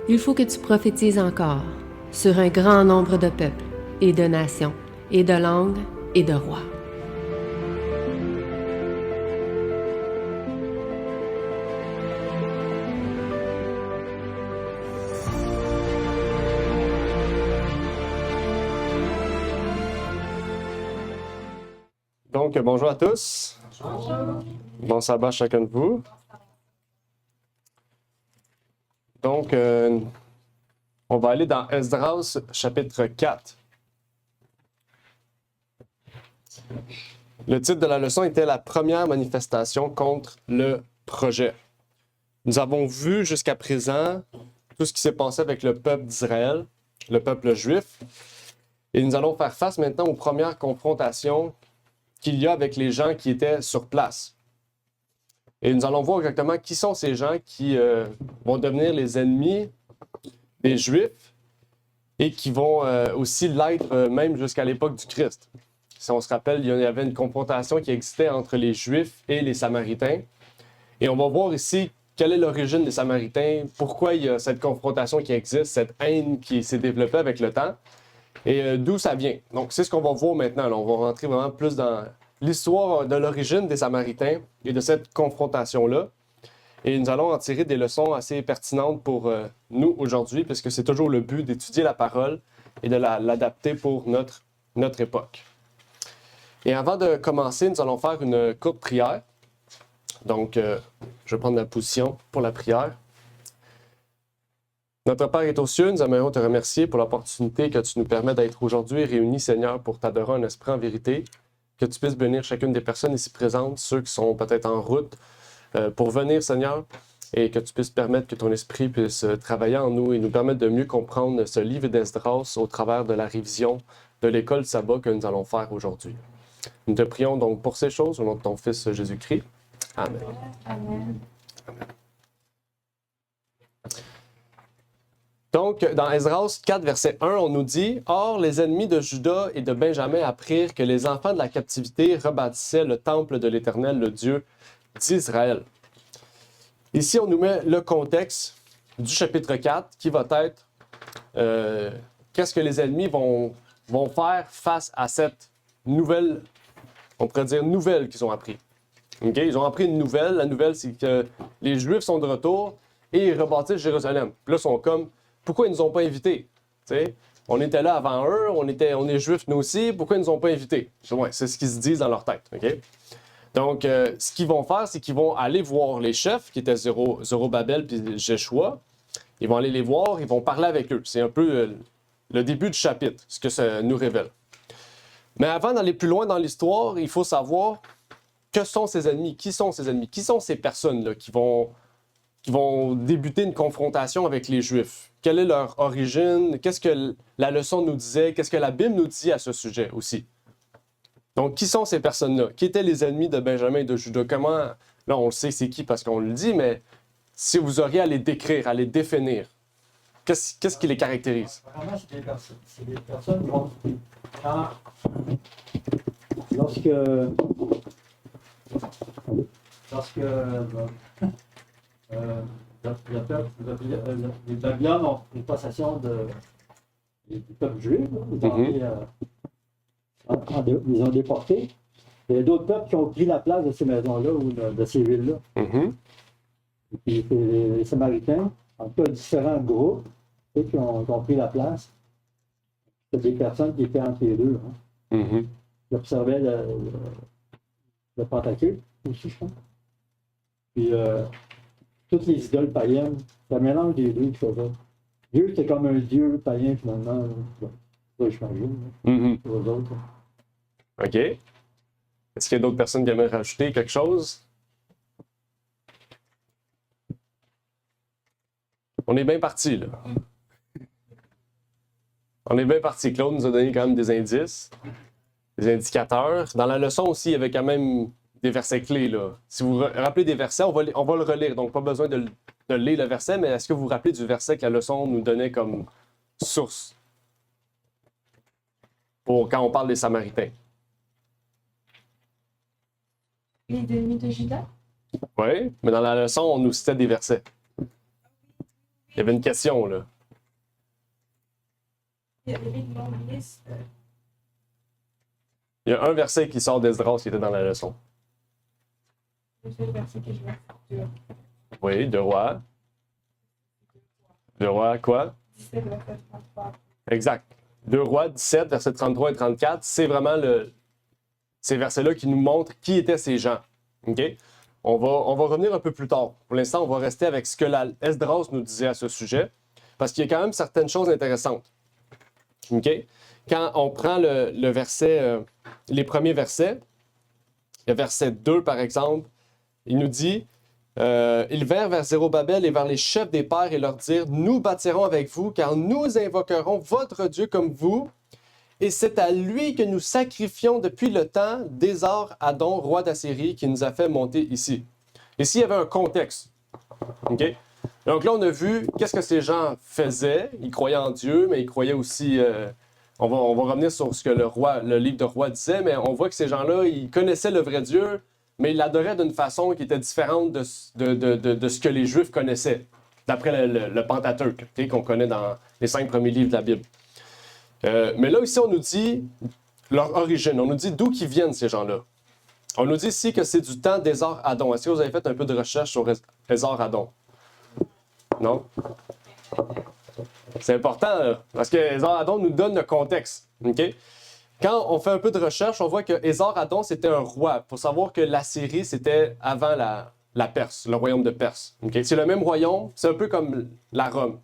Il faut que tu prophétises encore sur un grand nombre de peuples et de nations et de langues et de rois. Donc, bonjour à tous. Bonjour. Bon sabbat à chacun de vous. Donc, on va aller dans Esdras, chapitre 4. Le titre de la leçon était la première manifestation contre le projet. Nous avons vu jusqu'à présent tout ce qui s'est passé avec le peuple d'Israël, le peuple juif, et nous allons faire face maintenant aux premières confrontations qu'il y a avec les gens qui étaient sur place. Et nous allons voir exactement qui sont ces gens qui vont devenir les ennemis des Juifs et qui vont aussi l'être même jusqu'à l'époque du Christ. Si on se rappelle, il y avait une confrontation qui existait entre les Juifs et les Samaritains. Et on va voir ici quelle est l'origine des Samaritains, pourquoi il y a cette confrontation qui existe, cette haine qui s'est développée avec le temps, et d'où ça vient. Donc, c'est ce qu'on va voir maintenant. Là. On va rentrer vraiment plus dans l'histoire de l'origine des Samaritains et de cette confrontation-là. Et nous allons en tirer des leçons assez pertinentes pour nous aujourd'hui, puisque c'est toujours le but d'étudier la parole et de l'adapter pour notre époque. Et avant de commencer, nous allons faire une courte prière. Donc, je vais prendre ma position pour la prière. Notre Père est aux cieux, nous aimerions te remercier pour l'opportunité que tu nous permets d'être aujourd'hui réunis, Seigneur, pour t'adorer en esprit, en vérité. Que tu puisses bénir chacune des personnes ici présentes, ceux qui sont peut-être en route pour venir, Seigneur, et que tu puisses permettre que ton esprit puisse travailler en nous et nous permettre de mieux comprendre ce livre d'Esdras au travers de la révision de l'école sabbat que nous allons faire aujourd'hui. Nous te prions donc pour ces choses au nom de ton Fils Jésus-Christ. Amen. Amen. Donc, dans Esdras 4, verset 1, on nous dit « Or, les ennemis de Juda et de Benjamin apprirent que les enfants de la captivité rebâtissaient le temple de l'Éternel, le Dieu d'Israël. » Ici, on nous met le contexte du chapitre 4 qui va être qu'est-ce que les ennemis vont faire face à cette nouvelle, on pourrait dire nouvelle qu'ils ont appris. Okay? Ils ont appris une nouvelle. La nouvelle, c'est que les Juifs sont de retour et ils rebâtissent Jérusalem. Puis là, ils sont comme, pourquoi ils ne nous ont pas invités? T'sais? On était là avant eux, on est Juifs nous aussi, pourquoi ils ne nous ont pas invités? Ouais, c'est ce qu'ils se disent dans leur tête. Okay? Donc, ce qu'ils vont faire, c'est qu'ils vont aller voir les chefs, qui étaient Zorobabel puis Jéchoua. Ils vont aller les voir, ils vont parler avec eux. C'est un peu le début du chapitre, ce que ça nous révèle. Mais avant d'aller plus loin dans l'histoire, il faut savoir que sont ces ennemis, qui sont ces ennemis, qui sont ces personnes-là qui vont débuter une confrontation avec les Juifs. Quelle est leur origine? Qu'est-ce que la leçon nous disait? Qu'est-ce que la Bible nous dit à ce sujet aussi? Donc, qui sont ces personnes-là? Qui étaient les ennemis de Benjamin et de Juda? Comment, là, on le sait c'est qui parce qu'on le dit, mais si vous auriez à les décrire, à les définir, qu'est-ce qui les caractérise? Vraiment, c'est des personnes qui vont... Lorsque les Babylone ont pris possession du peuple juif, ils ont déportés. Il y a d'autres peuples qui ont pris la place de ces maisons-là ou de ces villes-là. Mm-hmm. Et puis les Samaritains, en tout cas différents groupes, qui ont pris la place. C'est des personnes qui étaient entre les deux. Hein. Mm-hmm. Ils observaient le Pentacule aussi, je pense. Puis toutes les idoles païennes, c'est un mélange des deux qui faisait. Dieu, c'était comme un dieu païen finalement. Ça, j'imagine. Mm-hmm. Pour eux autres. OK. Est-ce qu'il y a d'autres personnes qui aimeraient rajouter quelque chose? On est bien parti, là. On est bien parti. Claude nous a donné quand même des indices, des indicateurs. Dans la leçon aussi, il y avait quand même des versets clés, là. Si vous vous rappelez des versets, on va le relire. Donc, pas besoin de lire le verset, mais est-ce que vous vous rappelez du verset que la leçon nous donnait comme source pour quand on parle des Samaritains? Les ennemis de Juda? Oui, mais dans la leçon, on nous citait des versets. Il y avait une question, là. Il y avait une longue liste. Il y a un verset qui sort d'Esdras qui était dans la leçon. C'est le verset que je vais sortir. Oui, de roi. De roi, quoi? 17, verset 33. Exact. 2 Rois 17, versets 33 et 34, c'est vraiment ces versets-là qui nous montrent qui étaient ces gens. OK? On va revenir un peu plus tard. Pour l'instant, on va rester avec ce que Esdras nous disait à ce sujet, parce qu'il y a quand même certaines choses intéressantes. OK? Quand on prend le verset, les premiers versets, le verset 2 par exemple, il nous dit ils vinrent vers Zérubabel et vers les chefs des pères et leur dirent nous bâtirons avec vous, car nous invoquerons votre Dieu comme vous, et c'est à lui que nous sacrifions depuis le temps d'Ésar-Hadon, roi d'Assyrie, qui nous a fait monter ici. Ici, il y avait un contexte. OK? Donc là, on a vu qu'est-ce que ces gens faisaient. Ils croyaient en Dieu, mais ils croyaient aussi. On va revenir sur ce que le livre de Rois disait, mais on voit que ces gens-là, ils connaissaient le vrai Dieu, mais ils l'adoraient d'une façon qui était différente de ce que les Juifs connaissaient, d'après le Pentateuque, okay, qu'on connaît dans les 5 premiers livres de la Bible. Mais là, ici, on nous dit leur origine. On nous dit d'où qu'ils viennent, ces gens-là. On nous dit ici que c'est du temps d'Ésar-Hadon. Est-ce que vous avez fait un peu de recherche sur Ésar-Hadon? Non? C'est important, là, parce que Ésar-Hadon nous donne le contexte. OK? Quand on fait un peu de recherche, on voit que Ésar-Hadon, c'était un roi. Il faut savoir que l'Assyrie, c'était avant la Perse, le royaume de Perse. Okay? C'est le même royaume, c'est un peu comme la Rome.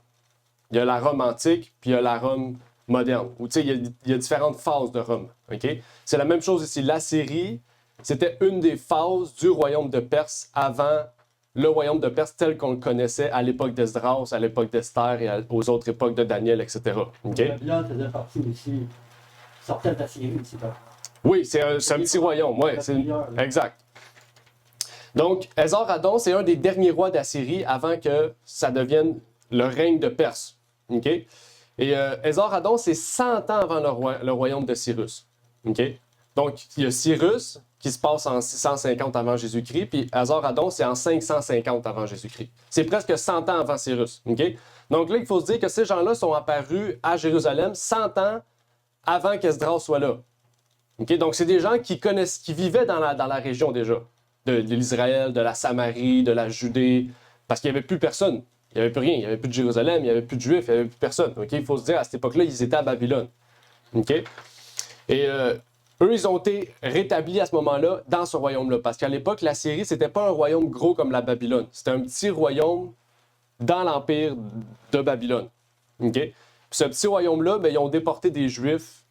Il y a la Rome antique, puis il y a la Rome moderne. Où, il y a différentes phases de Rome. Okay? C'est la même chose ici. L'Assyrie, c'était une des phases du royaume de Perse avant le royaume de Perse tel qu'on le connaissait à l'époque d'Esdras, à l'époque d'Esther et aux autres époques de Daniel, etc. Okay? Babylone faisait partie aussi, sortait d'Assyrie aussi. Oui, c'est un petit royaume, oui. Exact. Donc, Ésar-Hadon, c'est un des derniers rois d'Assyrie avant que ça devienne le règne de Perse. OK? Et Ésar-Hadon, c'est 100 ans avant le royaume de Cyrus. OK? Donc, il y a Cyrus qui se passe en 650 avant Jésus-Christ, puis Ésar-Hadon, c'est en 550 avant Jésus-Christ. C'est presque 100 ans avant Cyrus. OK? Donc là, il faut se dire que ces gens-là sont apparus à Jérusalem 100 ans avant qu'Esdras soit là. Okay? Donc, c'est des gens qui vivaient dans la région déjà, de l'Israël, de la Samarie, de la Judée, parce qu'il n'y avait plus personne. Il n'y avait plus rien. Il n'y avait plus de Jérusalem, il n'y avait plus de Juifs, il n'y avait plus personne. Okay? Il faut se dire, à cette époque-là, ils étaient à Babylone. Okay? Et eux, ils ont été rétablis à ce moment-là dans ce royaume-là, parce qu'à l'époque, la Syrie, c'était pas un royaume gros comme la Babylone. C'était un petit royaume dans l'empire de Babylone. Okay? Puis ce petit royaume-là, ben, ils ont déporté des Juifs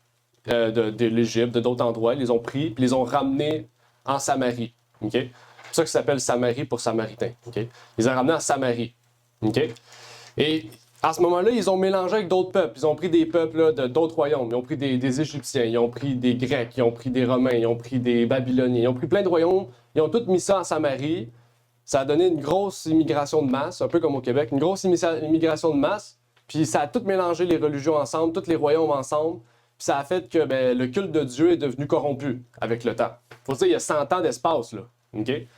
de l'Égypte, de d'autres endroits. Ils les ont pris, puis les ont ramenés en Samarie. Okay? C'est pour ça que ça s'appelle Samarie pour Samaritains. Okay? Ils les ont ramenés en Samarie. Okay? Et à ce moment-là, ils ont mélangé avec d'autres peuples. Ils ont pris des peuples d'autres royaumes. Ils ont pris des Égyptiens, ils ont pris des Grecs, ils ont pris des Romains, ils ont pris des Babyloniens. Ils ont pris plein de royaumes. Ils ont tous mis ça en Samarie. Ça a donné une grosse immigration de masse, un peu comme au Québec, une grosse immigration de masse. Puis ça a tout mélangé les religions ensemble, tous les royaumes ensemble. Puis ça a fait que le culte de Dieu est devenu corrompu avec le temps. Faut dire, il y a 100 ans d'espace, là. OK? Puis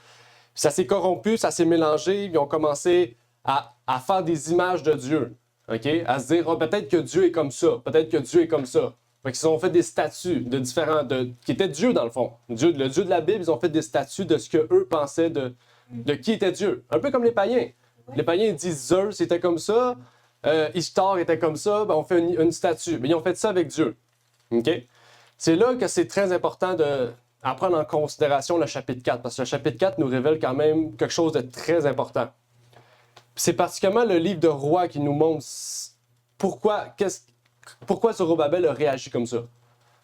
ça s'est corrompu, ça s'est mélangé. Ils ont commencé à faire des images de Dieu. OK? À se dire, oh, peut-être que Dieu est comme ça. Peut-être que Dieu est comme ça. Fait qu'ils ont fait des statues de différents... qui étaient Dieu, dans le fond. Le Dieu de la Bible, ils ont fait des statues de ce qu'eux pensaient de qui était Dieu. Un peu comme les païens. Les païens ils disent Zeus était comme ça, Ishtar était comme ça, ben on fait une statue. Mais ils ont fait ça avec Dieu. Okay? C'est là que c'est très important de prendre en considération le chapitre 4, parce que le chapitre 4 nous révèle quand même quelque chose de très important. C'est particulièrement le livre de Rois qui nous montre pourquoi Zorobabel a réagi comme ça.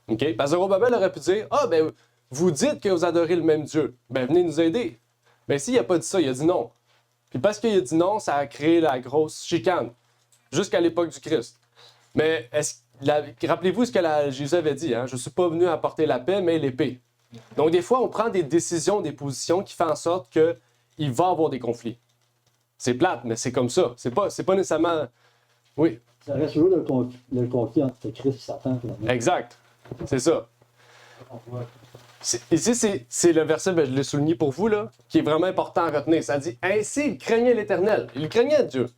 Okay? Parce que Zorobabel aurait pu dire, ben vous dites que vous adorez le même Dieu, ben venez nous aider. Mais s'il n'a pas dit ça, il a dit non. Puis parce qu'il a dit non, ça a créé la grosse chicane, jusqu'à l'époque du Christ. Mais rappelez-vous ce que Jésus avait dit, hein? Je ne suis pas venu apporter la paix, mais l'épée. Donc des fois, on prend des décisions, des positions qui font en sorte qu'il va y avoir des conflits. C'est plate, mais c'est comme ça. C'est pas nécessairement... Oui. Ça reste toujours le conflit entre Christ et Satan. Finalement. Exact. C'est ça. Ici, c'est le verset, je l'ai souligné pour vous, là, qui est vraiment important à retenir. Ça dit « Ainsi, il craignait l'Éternel. » Il craignait Dieu.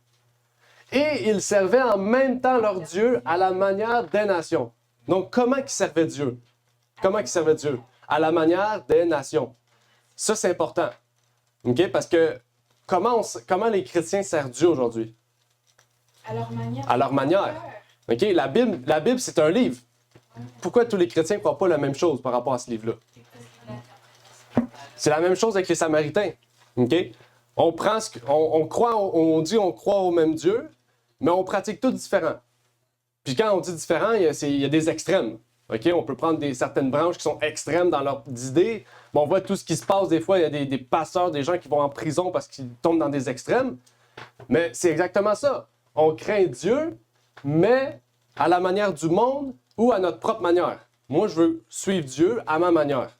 Et ils servaient en même temps leur Dieu à la manière des nations. Donc, comment ils servaient Dieu? Comment ils servaient Dieu? À la manière des nations. Ça, c'est important. OK? Parce que comment les chrétiens servent Dieu aujourd'hui? À leur manière. À leur manière. OK? La Bible, c'est un livre. Pourquoi tous les chrétiens ne croient pas la même chose par rapport à ce livre-là? C'est la même chose avec les Samaritains. OK? On croit, on dit on croit au même Dieu, mais on pratique tout différent. Puis quand on dit différent, il y a des extrêmes. OK? On peut prendre certaines branches qui sont extrêmes dans leurs idées. Mais on voit tout ce qui se passe des fois. Il y a des pasteurs, des gens qui vont en prison parce qu'ils tombent dans des extrêmes. Mais c'est exactement ça. On craint Dieu, mais à la manière du monde ou à notre propre manière. Moi, je veux suivre Dieu à ma manière.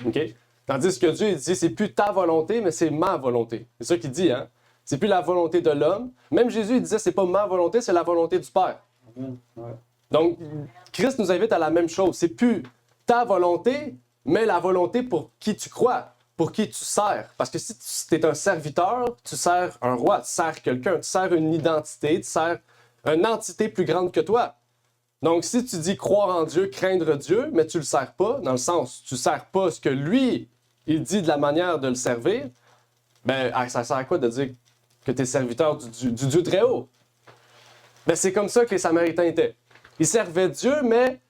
OK? Tandis que Dieu, il dit, c'est plus ta volonté, mais c'est ma volonté. C'est ça qu'il dit, hein? C'est plus la volonté de l'homme. Même Jésus, il disait, c'est pas ma volonté, c'est la volonté du Père. Ouais. Donc, Christ nous invite à la même chose. C'est plus ta volonté, mais la volonté pour qui tu crois, pour qui tu sers. Parce que si tu es un serviteur, tu sers un roi, tu sers quelqu'un, tu sers une identité, tu sers une entité plus grande que toi. Donc, si tu dis croire en Dieu, craindre Dieu, mais tu le sers pas, dans le sens, tu sers pas ce que lui, il dit de la manière de le servir, ben, ça sert à quoi de dire que tu es serviteur du Dieu très haut? Ben, c'est comme ça que les Samaritains étaient. Ils servaient Dieu, mais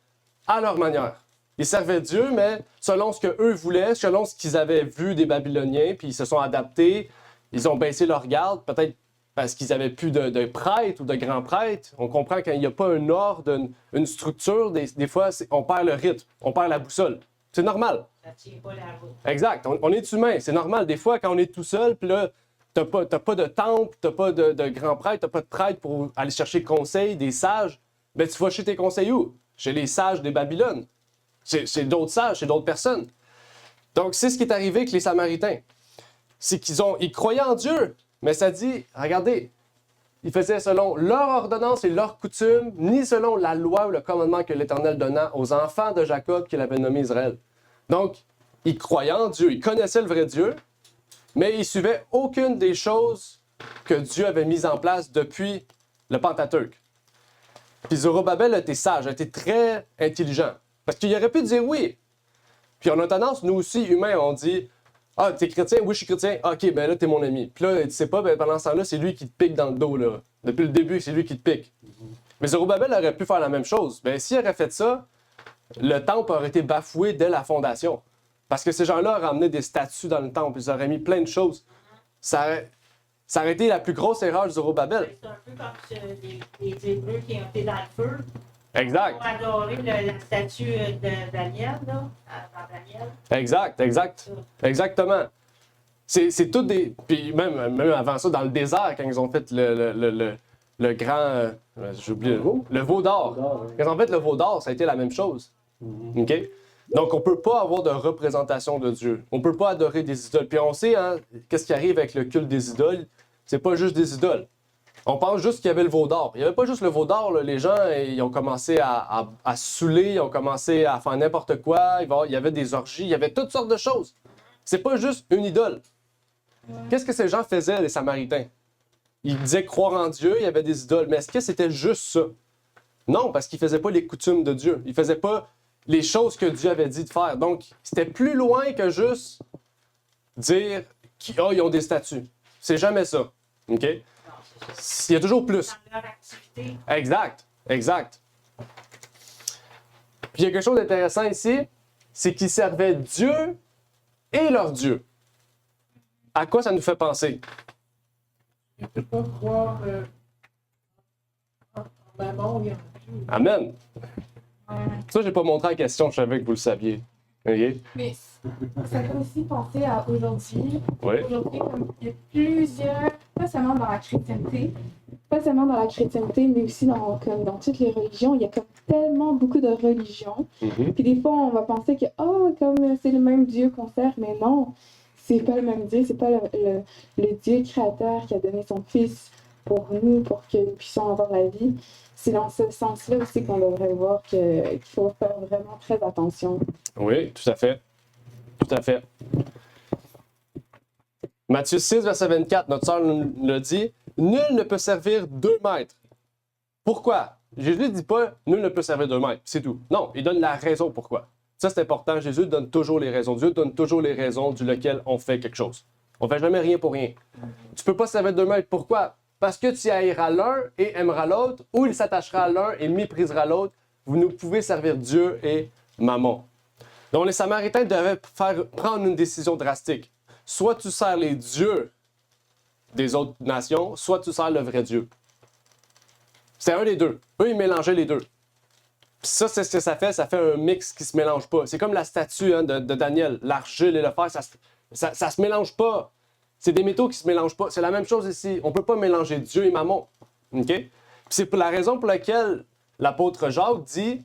à leur manière. Ils servaient Dieu, mais selon ce qu'eux voulaient, selon ce qu'ils avaient vu des Babyloniens, puis ils se sont adaptés, ils ont baissé leur garde, peut-être parce qu'ils n'avaient plus de prêtres ou de grands prêtres. On comprend qu'il n'y a pas un ordre, une structure, des fois, on perd le rythme, on perd la boussole. C'est normal. Ça tient pas la route. Exact. On est humain, c'est normal. Des fois, quand on est tout seul, puis là, t'as pas de temple, t'as pas de grands prêtres, t'as pas de prêtres pour aller chercher conseil, des sages, ben tu vas chez tes conseils où? Chez les sages des Babylone. Chez d'autres sages, chez d'autres personnes. Donc, c'est ce qui est arrivé avec les Samaritains. C'est ils croyaient en Dieu, mais ça dit, regardez, ils faisaient selon leur ordonnance et leur coutume, ni selon la loi ou le commandement que l'Éternel donna aux enfants de Jacob qu'il avait nommé Israël. Donc, ils croyaient en Dieu, ils connaissaient le vrai Dieu, mais ils suivaient aucune des choses que Dieu avait mises en place depuis le Pentateuque. Puis Zorobabel a été sage, a été très intelligent. Parce qu'il aurait pu dire oui. Puis on a tendance, nous aussi, humains, on dit « Ah, t'es chrétien? Oui, je suis chrétien. OK, ben là, t'es mon ami. » Puis là, tu sais pas, ben pendant ce temps-là, c'est lui qui te pique dans le dos, là. Depuis le début, c'est lui qui te pique. Mais Zorobabel aurait pu faire la même chose. Ben s'il aurait fait ça, le temple aurait été bafoué dès la fondation. Parce que ces gens-là auraient amené des statues dans le temple. Ils auraient mis plein de choses. Ça aurait été la plus grosse erreur de Zorobabel. C'est un peu comme les Hébreux qui ont été dans le feu. Exact. Pour adorer la statue de Daniel, là, dans Daniel. Exact. Exactement. C'est tout des... Puis même avant ça, dans le désert, quand ils ont fait le grand... j'ai oublié. Le veau d'or. Ouais. Quand ils ont fait le veau d'or, ça a été la même chose. OK? Donc, on ne peut pas avoir de représentation de Dieu. On ne peut pas adorer des idoles. Puis on sait, hein, qu'est-ce qui arrive avec le culte des idoles. C'est pas juste des idoles. On pense juste qu'il y avait le veau d'or. Il n'y avait pas juste le veau d'or. Là. Les gens, ils ont commencé à saouler, ils ont commencé à faire n'importe quoi. Il y avait des orgies, il y avait toutes sortes de choses. C'est pas juste une idole. Qu'est-ce que ces gens faisaient, les Samaritains? Ils disaient croire en Dieu, il y avait des idoles. Mais est-ce que c'était juste ça? Non, parce qu'ils ne faisaient pas les coutumes de Dieu. Ils ne faisaient pas les choses que Dieu avait dit de faire. Donc, c'était plus loin que juste dire qu'ils ont des statuts. C'est jamais ça. OK? Il y a toujours plus. Dans leur activité. Exact. Puis il y a quelque chose d'intéressant ici, c'est qu'ils servaient Dieu et leur Dieu. À quoi ça nous fait penser? Il ne peut pas croire en maman et en Dieu. Amen. Ouais. Ça, j'ai pas montré la question, je savais que vous le saviez. OK? Mais ça fait aussi penser à aujourd'hui. Oui. Aujourd'hui, comme il y a plusieurs, pas seulement dans la chrétienté, mais aussi comme dans toutes les religions, il y a comme tellement beaucoup de religions. Mhm. Puis des fois, on va penser que comme c'est le même Dieu qu'on sert, mais non, c'est pas le même Dieu, c'est pas le Dieu créateur qui a donné son Fils pour nous, pour que nous puissions avoir la vie. C'est dans ce sens-là aussi qu'on devrait voir qu'il faut faire vraiment très attention. Oui, tout à fait. Tout à fait. Matthieu 6, verset 24, notre sœur nous l'a dit. nul ne peut servir 2 maîtres. Pourquoi? Jésus ne dit pas nul ne peut servir 2 maîtres, c'est tout. Non, il donne la raison pourquoi. Ça, c'est important. Jésus donne toujours les raisons. Dieu donne toujours les raisons du lequel on fait quelque chose. On ne fait jamais rien pour rien. Tu peux pas servir 2 maîtres. Pourquoi? Parce que tu haïras l'un et aimeras l'autre, ou il s'attachera à l'un et méprisera l'autre. Vous ne pouvez servir Dieu et Mammon. Donc, les Samaritains devaient prendre une décision drastique. Soit tu sers les dieux des autres nations, soit tu sers le vrai Dieu. C'est un des deux. Eux, ils mélangeaient les deux. Puis ça, c'est ce que ça fait un mix qui se mélange pas. C'est comme la statue de Daniel, l'argile et le fer, ça se mélange pas. C'est des métaux qui se mélangent pas. C'est la même chose ici. On peut pas mélanger Dieu et Mammon. OK? Puis c'est pour la raison pour laquelle l'apôtre Jacques dit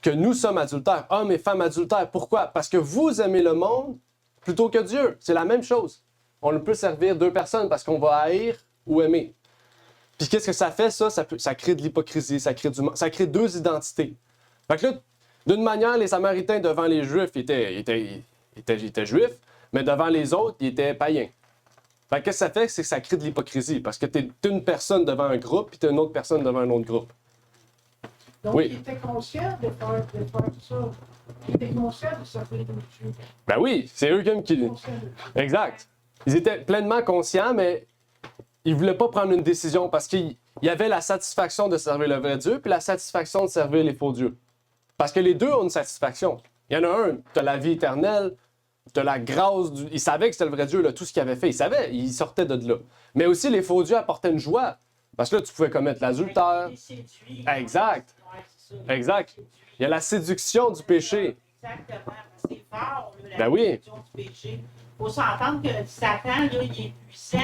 que nous sommes adultères, hommes et femmes adultères. Pourquoi? Parce que vous aimez le monde plutôt que Dieu. C'est la même chose. On ne peut servir 2 personnes parce qu'on va haïr ou aimer. Puis qu'est-ce que ça fait, ça? Ça crée de l'hypocrisie, ça crée 2 identités. Fait que là, d'une manière, les Samaritains, devant les Juifs, étaient Juifs, mais devant les autres, ils étaient païens. Fait que qu'est-ce que ça fait? C'est que ça crée de l'hypocrisie, parce que t'es une personne devant un groupe, puis t'es une autre personne devant un autre groupe. Donc, Oui. il était conscient de faire ça. Il était conscient de servir Dieu. Ben oui, c'est eux qui... Exact. Ils étaient pleinement conscients, mais ils ne voulaient pas prendre une décision parce qu'il y avait la satisfaction de servir le vrai Dieu puis la satisfaction de servir les faux dieux. Parce que les deux ont une satisfaction. Il y en a un, tu as la vie éternelle, tu as la grâce. Il savait que c'était le vrai Dieu, là, tout ce qu'il avait fait. Il savait, il sortait de là. Mais aussi, les faux dieux apportaient une joie. Parce que là, tu pouvais commettre l'adultère. Exact. Ouais, c'est ça. Exact. Il y a la séduction du péché. Exactement. C'est fort, là, la Ben oui. séduction du péché. Il faut s'entendre que Satan, là, il est puissant.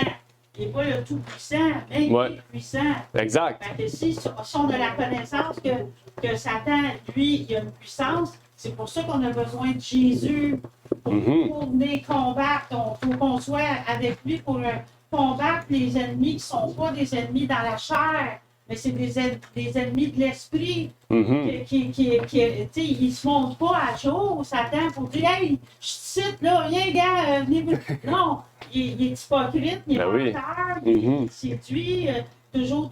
Il n'est pas le tout puissant, mais Ouais. il est puissant. Exact. Fait que si on a la connaissance que Satan, lui, il a une puissance, c'est pour ça qu'on a besoin de Jésus pour venir combattre. Il faut qu'on soit avec lui pour combattre les ennemis qui ne sont pas des ennemis dans la chair, mais c'est des ennemis de l'esprit. Ils ne se montrent pas à jour, Satan, pour dire hey, je te cite, là, viens, gars, venez. Non, il est hypocrite, il est Ben oui. menteur, il séduit, toujours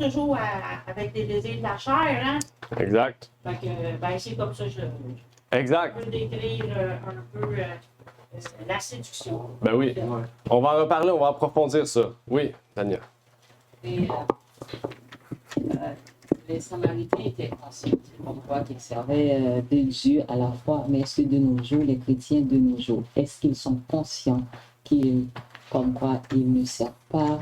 avec des désirs de la chair. Hein? Exact. Fait que, ben, c'est comme ça que je Exact. peux décrire un peu la séduction. Ben oui. On va en reparler, on va approfondir ça. Oui, Daniel. Et, les Samaritains étaient conscients comme quoi qu'ils servaient de Dieu à la fois, mais est-ce que de nos jours, les chrétiens de nos jours, est-ce qu'ils sont conscients comme quoi ils ne servent pas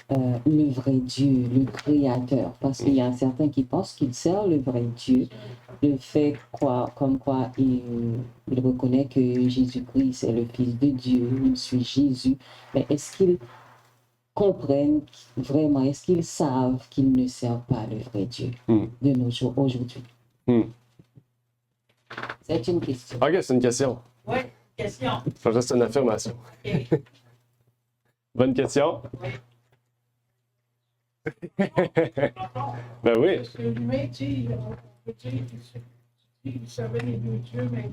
le vrai Dieu, le Créateur? Parce qu'il y a certains qui pensent qu'ils servent le vrai Dieu, le fait comme quoi ils reconnaissent que Jésus-Christ est le Fils de Dieu, il suit Jésus, mais est-ce qu'ils comprennent vraiment, est-ce qu'ils savent qu'ils ne servent pas le vrai Dieu de nos jours aujourd'hui? C'est une question. OK, c'est une question. Oui, question. C'est juste une affirmation. OK. Bonne question. Oui. Ben oui. Parce que l'humain, tu sais, on peut dire qu'il servait les 2 dieux, mais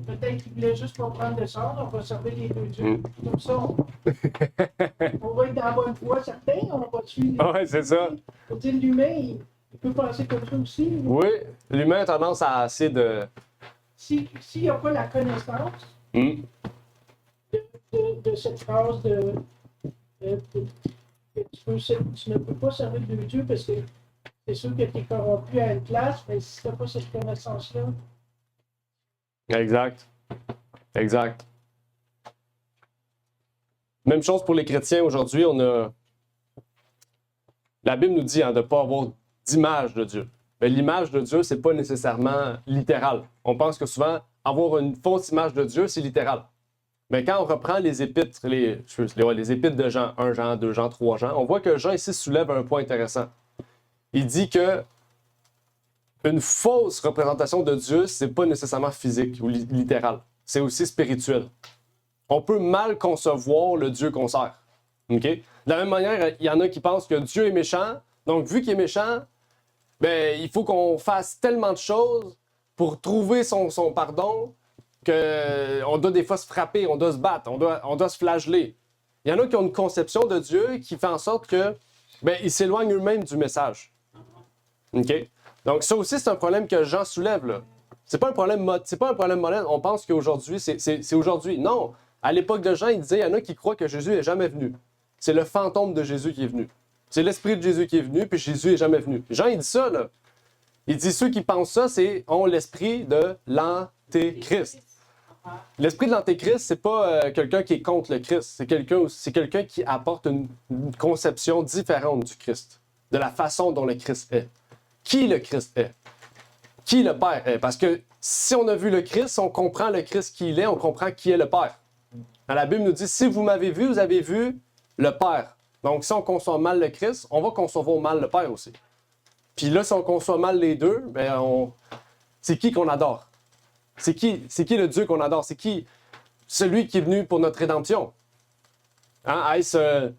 peut-être qu'il voulait juste pas prendre de sort, on va servir les 2 dieux. Comme ça, on va être dans la bonne foi, certains, on va suivre. Ah ouais, c'est ça. Pour dire l'humain, il peut penser comme ça aussi. Oui, l'humain a tendance à essayer de... S'il n'y a pas la connaissance Hmm. de cette phrase que tu ne peux pas servir 2 dieux parce que c'est sûr que tu es corrompu à une place, mais si tu n'as pas cette connaissance-là, Exact. Exact. Même chose pour les chrétiens aujourd'hui, on a... La Bible nous dit de ne pas avoir d'image de Dieu. Mais l'image de Dieu, c'est pas nécessairement littéral. On pense que souvent, avoir une fausse image de Dieu, c'est littéral. Mais quand on reprend les épîtres, les épîtres de Jean, 1 Jean, 2 Jean, 3 Jean, on voit que Jean ici soulève un point intéressant. Il dit que une fausse représentation de Dieu, c'est pas nécessairement physique ou littéral. C'est aussi spirituel. On peut mal concevoir le Dieu qu'on sert. OK? De la même manière, il y en a qui pensent que Dieu est méchant. Donc, vu qu'il est méchant, ben, il faut qu'on fasse tellement de choses pour trouver son pardon qu'on doit des fois se frapper, on doit se battre, on doit se flageller. Il y en a qui ont une conception de Dieu qui fait en sorte que ils s'éloignent eux-mêmes du message. OK? Donc, ça aussi, c'est un problème que Jean soulève, là. C'est pas un problème moderne. On pense qu'aujourd'hui, c'est aujourd'hui. Non! À l'époque de Jean, il disait, il y en a qui croient que Jésus n'est jamais venu. C'est le fantôme de Jésus qui est venu. C'est l'esprit de Jésus qui est venu, puis Jésus n'est jamais venu. Jean, il dit ça, là. Il dit, ceux qui pensent ça, ont l'esprit de l'Antéchrist. L'esprit de l'Antéchrist, c'est pas quelqu'un qui est contre le Christ. C'est quelqu'un qui apporte une conception différente du Christ, de la façon dont le Christ est. Qui le Christ est? Qui le Père est? Parce que si on a vu le Christ, on comprend le Christ qui il est, on comprend qui est le Père. La Bible nous dit, si vous m'avez vu, vous avez vu le Père. Donc, si on conçoit mal le Christ, on va concevoir mal le Père aussi. Puis là, si on conçoit mal les deux, c'est qui qu'on adore? C'est qui le Dieu qu'on adore? C'est qui celui qui est venu pour notre rédemption? Hein? Est-ce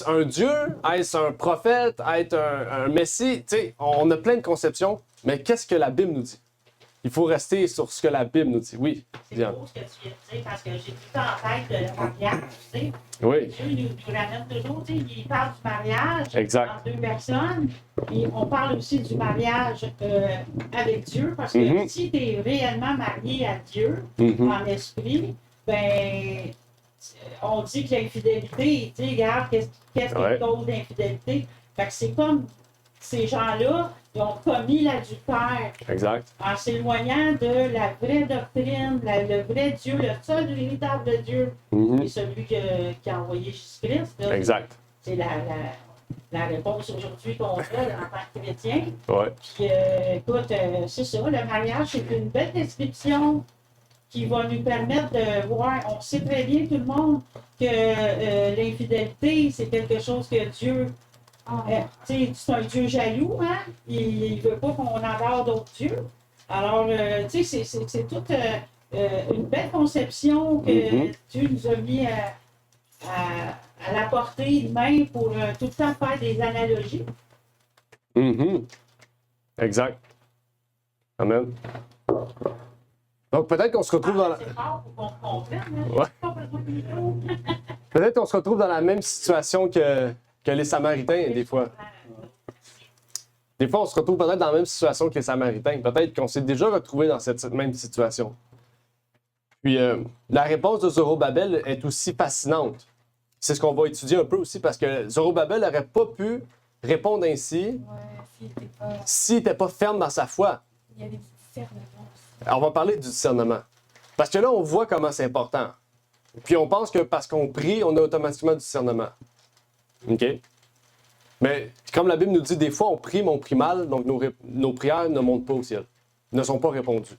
un Dieu? Est-ce un prophète? Est-ce un Messie? T'sais, on a plein de conceptions, mais qu'est-ce que la Bible nous dit? Il faut rester sur ce que la Bible nous dit. Oui. C'est beau ce que tu viens de dire, parce que j'ai tout en tête le mariage, tu sais. Oui. Dieu nous ramène toujours, tu sais, il parle du mariage Exact. entre deux personnes. Et on parle aussi du mariage avec Dieu, parce que si tu es réellement marié à Dieu, en esprit, on dit que l'infidélité, tu sais, regarde, qu'est-ce qui est cause d'infidélité? Fait que c'est comme ces gens-là, ils ont commis l'adultère. Exact. En s'éloignant de la vraie doctrine, le vrai Dieu, le seul véritable Dieu, et celui qui a envoyé Jésus-Christ. Exact. C'est la réponse aujourd'hui qu'on a en tant que chrétien. Ouais. Puis, écoute, c'est ça, le mariage, c'est une belle description qui va nous permettre de voir. On sait très bien, tout le monde, que l'infidélité, c'est quelque chose que Dieu. C'est un Dieu jaloux, hein? Il ne veut pas qu'on adore d'autres dieux. Alors, c'est toute une belle conception que Dieu nous a mis à la portée de main pour tout le temps faire des analogies. Exact. Amen. Donc, peut-être qu'on se retrouve dans la... C'est fort pour qu'on comprenne. Hein? Ouais. Pas besoin de micro. Peut-être qu'on se retrouve dans la même situation que les Samaritains, des fois. Des fois, on se retrouve peut-être dans la même situation que les Samaritains. Peut-être qu'on s'est déjà retrouvé dans cette même situation. Puis, la réponse de Zorobabel est aussi fascinante. C'est ce qu'on va étudier un peu aussi, parce que Zorobabel n'aurait pas pu répondre ainsi s'il n'était pas ferme dans sa foi. Il y avait du discernement aussi. Alors, on va parler du discernement. Parce que là, on voit comment c'est important. Puis on pense que parce qu'on prie, on a automatiquement du discernement. OK? Mais comme la Bible nous dit, des fois, on prie, mais on prie mal, donc nos prières ne montent pas au ciel, ne sont pas répondues.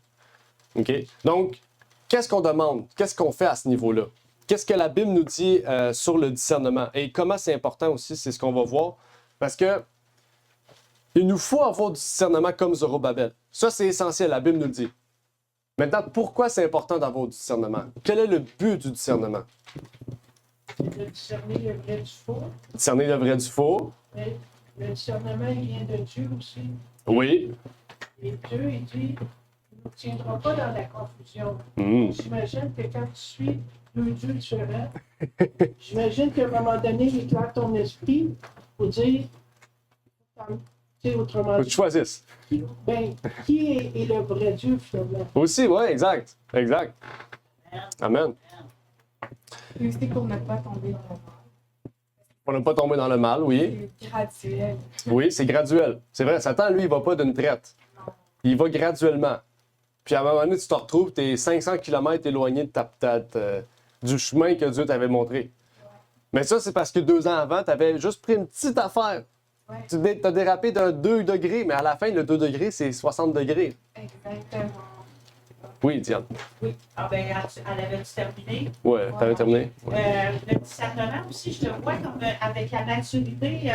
OK? Donc, qu'est-ce qu'on demande? Qu'est-ce qu'on fait à ce niveau-là? Qu'est-ce que la Bible nous dit sur le discernement? Et comment c'est important aussi, c'est ce qu'on va voir. Parce que il nous faut avoir du discernement comme Zorobabel. Ça, c'est essentiel, la Bible nous le dit. Maintenant, pourquoi c'est important d'avoir du discernement? Quel est le but du discernement? De discerner le vrai du faux. Discerner le vrai du faux. Mais le discernement, il vient de Dieu aussi. Oui. Et Dieu, il dit, il ne nous tiendra pas dans la confusion. J'imagine que quand tu suis deux dieux différents, j'imagine qu'à un moment donné, il éclaire ton esprit pour dire, tu sais, autrement Faut que tu dit, choisisses. qui est le vrai Dieu finalement? Aussi, oui, exact. Exact. Amen. Et aussi pour ne pas tomber dans le mal. On n'a pas tombé dans le mal, oui. C'est graduel. Oui, c'est graduel. C'est vrai, Satan, lui, il va pas d'une traite. Il va graduellement. Puis à un moment donné, tu te retrouves, tu es 500 km éloigné de du chemin que Dieu t'avait montré. Mais ça, c'est parce que 2 ans avant, tu avais juste pris une petite affaire. Ouais. Tu as dérapé d'un 2 degrés, mais à la fin, le 2 degrés, c'est 60 degrés. Exactement. Oui, Diane. Oui. Ah ben, elle avait-tu terminé? Ouais, t'avais terminé. Le discernement aussi, je le vois comme avec la maturité,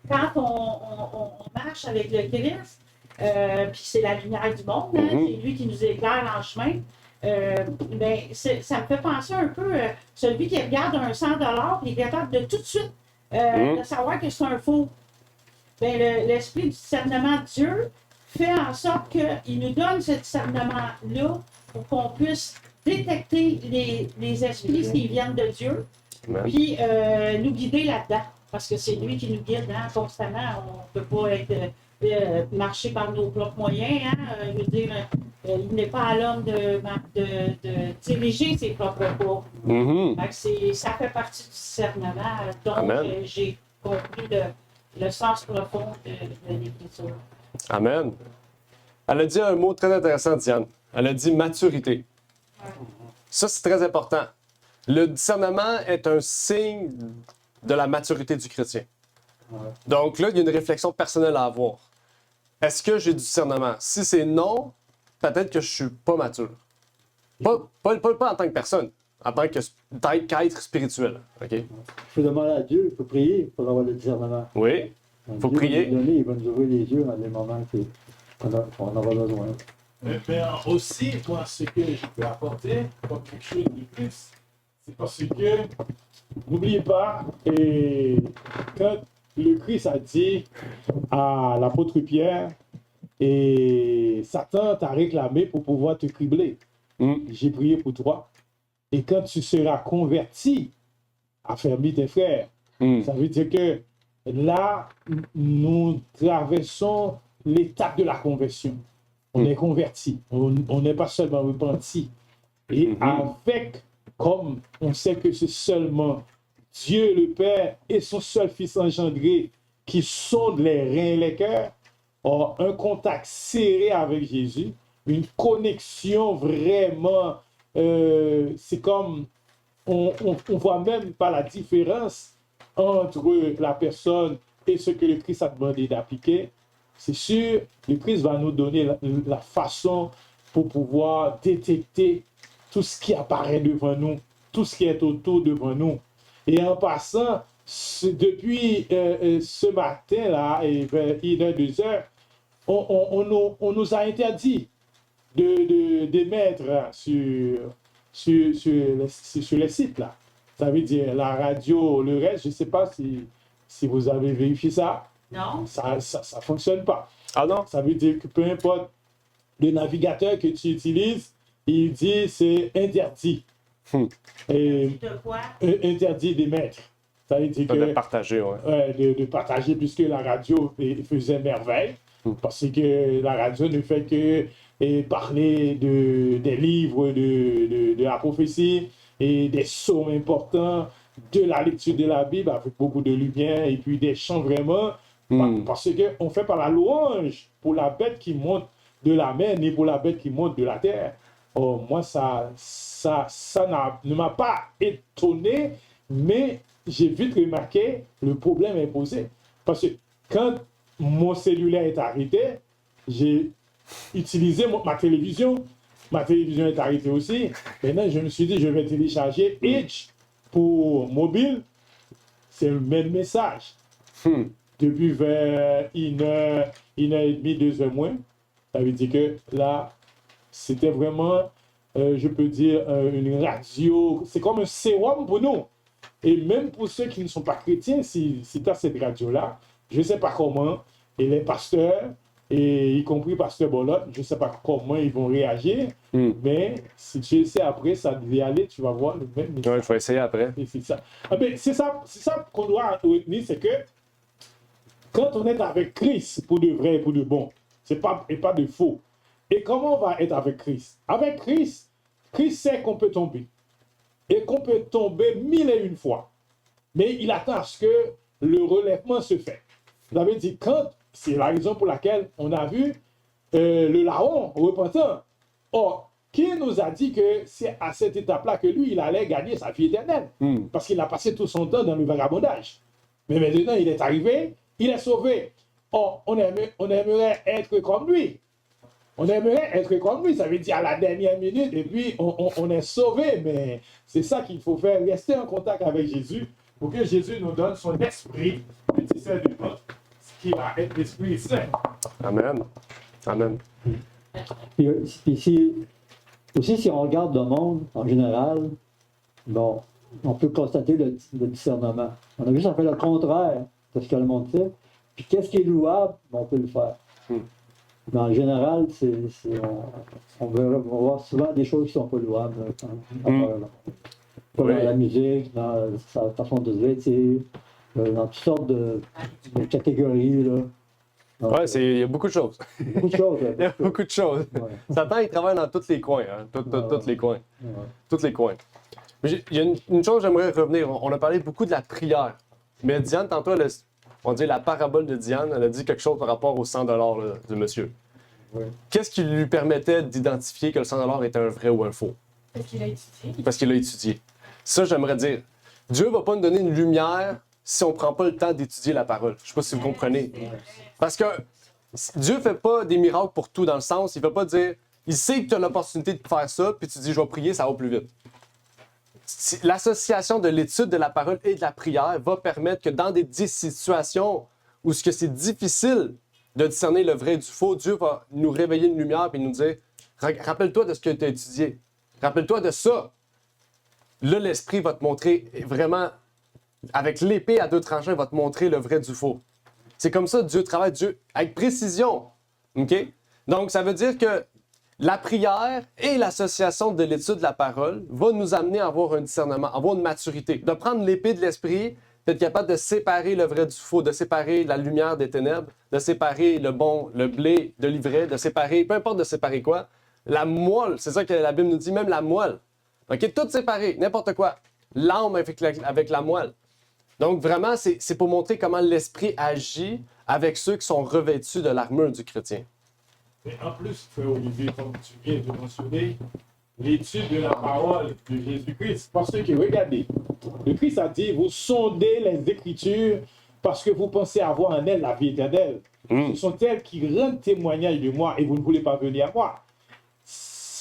quand on marche avec le Christ, puis c'est la lumière du monde, hein, c'est lui qui nous éclaire dans le chemin. Ça me fait penser un peu celui qui regarde un 100$ et est capable de tout de suite de savoir que c'est un faux. L'esprit du discernement de Dieu fait en sorte qu'il nous donne ce discernement-là pour qu'on puisse détecter les esprits qui viennent de Dieu Amen. Puis nous guider là-dedans, parce que c'est lui qui nous guide hein, constamment. On ne peut pas être, marcher par nos propres moyens. Hein, je veux dire, il n'est pas à l'homme de diriger ses propres pas. Mhm. Fait que ça fait partie du discernement. Donc, Amen. j'ai compris le sens profond de l'Écriture. Amen. Elle a dit un mot très intéressant, Diane. Elle a dit maturité. Ça, c'est très important. Le discernement est un signe de la maturité du chrétien. Ouais. Donc là, il y a une réflexion personnelle à avoir. Est-ce que j'ai du discernement? Si c'est non, peut-être que je suis pas mature. Pas en tant que personne, en tant qu'être spirituel. OK? Il faut demander à Dieu, il faut prier pour avoir le discernement. Oui. Faut Dieu prier. Va nous donner, il va nous ouvrir les yeux dans les moments qu'on aura besoin. Mais aussi, moi, ce que je peux apporter comme quelque chose de plus, c'est parce que, n'oubliez pas, et quand le Christ a dit à l'apôtre Pierre, et Satan t'a réclamé pour pouvoir te cribler, j'ai prié pour toi, et quand tu seras converti, affermis tes frères, ça veut dire que là, nous traversons l'étape de la conversion. On est converti, on n'est pas seulement repenti. Et avec, comme on sait que c'est seulement Dieu le Père et son seul Fils engendré qui sondent les reins et les cœurs, ont un contact serré avec Jésus, une connexion vraiment, c'est comme, on voit même pas la différence entre la personne et ce que le Christ a demandé d'appliquer. C'est sûr, le Christ va nous donner la façon pour pouvoir détecter tout ce qui apparaît devant nous, tout ce qui est autour devant nous. Et en passant, depuis ce matin-là, et vers 1h, 2h, on nous a interdit d'émettre sur les sites là. Ça veut dire la radio, le reste, je ne sais pas si vous avez vérifié ça. Non? Ça fonctionne pas. Ah non? Ça veut dire que peu importe le navigateur que tu utilises, il dit c'est interdit. Et, De quoi? interdit d'émettre. Ça veut dire De que partager, ouais. de partager, puisque la radio faisait merveille, parce que la radio ne fait que parler des livres de la prophétie et des psaumes importants, de la lecture de la Bible avec beaucoup de lumière et puis des chants vraiment, parce qu'on fait pas la louange pour la bête qui monte de la mer ni pour la bête qui monte de la terre. Oh, moi, ça ne m'a pas étonné, mais j'ai vite remarqué le problème est posé. Parce que quand mon cellulaire est arrêté, j'ai utilisé ma télévision. Ma télévision est arrêtée aussi. Maintenant, je me suis dit, je vais télécharger Edge pour mobile. C'est le même message. Depuis vers 1h30, 2h moins. Ça veut dire que là, c'était vraiment, je peux dire, une radio. C'est comme un sérum pour nous. Et même pour ceux qui ne sont pas chrétiens, si tu as cette radio-là, je ne sais pas comment, et les pasteurs, et y compris Pasteur Bolot, je ne sais pas comment ils vont réagir, mais si tu essaies après, ça devait aller, tu vas voir le même message. Ouais, il faut essayer après. Et c'est ça. Ah ben, c'est ça qu'on doit retenir, c'est que quand on est avec Christ, pour de vrai et pour de bon, et pas de faux. Et comment on va être avec Christ? Avec Christ, Christ sait qu'on peut tomber. Et qu'on peut tomber 1001 fois. Mais il attend à ce que le relèvement se fait. Vous avez dit, c'est la raison pour laquelle on a vu le larron repentant. Or, qui nous a dit que c'est à cette étape-là que lui, il allait gagner sa vie éternelle? Parce qu'il a passé tout son temps dans le vagabondage. Mais maintenant, il est arrivé, il est sauvé. Or, on aimerait être comme lui. On aimerait être comme lui, ça veut dire à la dernière minute, et puis on est sauvé, mais c'est ça qu'il faut faire, rester en contact avec Jésus, pour que Jésus nous donne son esprit, le discernement, ce qui va être l'Esprit Saint. Amen. Amen. Puis si on regarde le monde en général, bon, on peut constater le discernement. On a juste à faire le contraire de ce que le monde fait. Puis qu'est-ce qui est louable, on peut le faire. Mais en général, on va voir souvent des choses qui ne sont pas louables. Pas Oui. dans la musique, dans sa façon de se vêtir, dans toutes sortes de catégories. Là. Donc, Ouais, il y a beaucoup de choses. beaucoup de choses. Il y a beaucoup de choses. Ouais. Satan, il travaille dans tous les coins, hein? Tous les coins. Ouais. Tous les coins. Mais il y a une chose, j'aimerais revenir. On a parlé beaucoup de la prière. Mais Diane, tantôt, on dit la parabole de Diane, elle a dit quelque chose par rapport aux 100 là, du monsieur. Ouais. Qu'est-ce qui lui permettait d'identifier que le 100 était un vrai ou un faux? Parce qu'il a étudié. Parce qu'il l'a étudié. Ça, j'aimerais dire. Dieu ne va pas nous donner une lumière si on ne prend pas le temps d'étudier la parole. Je ne sais pas si vous comprenez. Parce que Dieu ne fait pas des miracles pour tout, dans le sens, il ne va pas dire, il sait que tu as l'opportunité de faire ça, puis tu dis, je vais prier, ça va plus vite. L'association de l'étude de la parole et de la prière va permettre que dans des situations où c'est difficile de discerner le vrai du faux, Dieu va nous réveiller une lumière et nous dire, rappelle-toi de ce que tu as étudié. Rappelle-toi de ça. Là, l'Esprit va te montrer vraiment, avec l'épée à deux tranchants, il va te montrer le vrai du faux. C'est comme ça que Dieu travaille, Dieu, avec précision. OK? Donc, ça veut dire que la prière et l'association de l'étude de la parole va nous amener à avoir un discernement, à avoir une maturité, de prendre l'épée de l'Esprit, d'être capable de séparer le vrai du faux, de séparer la lumière des ténèbres, de séparer le bon, le blé de l'ivraie, de séparer, peu importe de séparer quoi, la moelle, c'est ça que la Bible nous dit, même la moelle. OK? Tout séparé, n'importe quoi. L'âme avec la moelle. Donc, vraiment, c'est pour montrer comment l'Esprit agit avec ceux qui sont revêtus de l'armure du chrétien. Mais en plus, frère Olivier, comme tu viens de mentionner, l'étude de la parole de Jésus-Christ. Parce que, regardez, le Christ a dit, vous sondez les Écritures parce que vous pensez avoir en elles la vie éternelle. Ce sont elles qui rendent témoignage de moi et vous ne voulez pas venir à moi.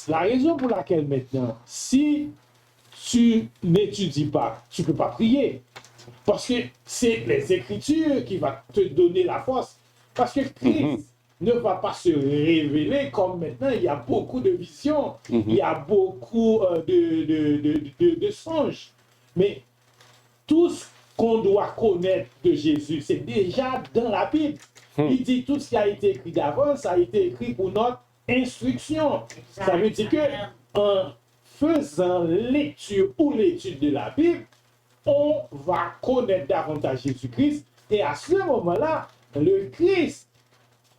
La raison pour laquelle maintenant, si tu n'étudies pas, tu ne peux pas prier. Parce que c'est les Écritures qui vont te donner la force. Parce que Christ ne va pas se révéler comme maintenant. Il y a beaucoup de visions, il y a beaucoup de songes. Mais tout ce qu'on doit connaître de Jésus, c'est déjà dans la Bible. Il dit tout ce qui a été écrit d'avance, ça a été écrit pour notre instruction. Ça veut dire que en faisant lecture ou l'étude de la Bible, on va connaître davantage Jésus-Christ et à ce moment-là, le Christ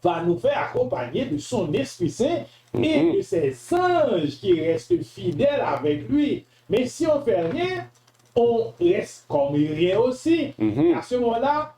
va nous faire accompagner de son Esprit Saint et de ses anges qui restent fidèles avec lui. Mais si on ne fait rien, on reste comme rien aussi. À ce moment-là,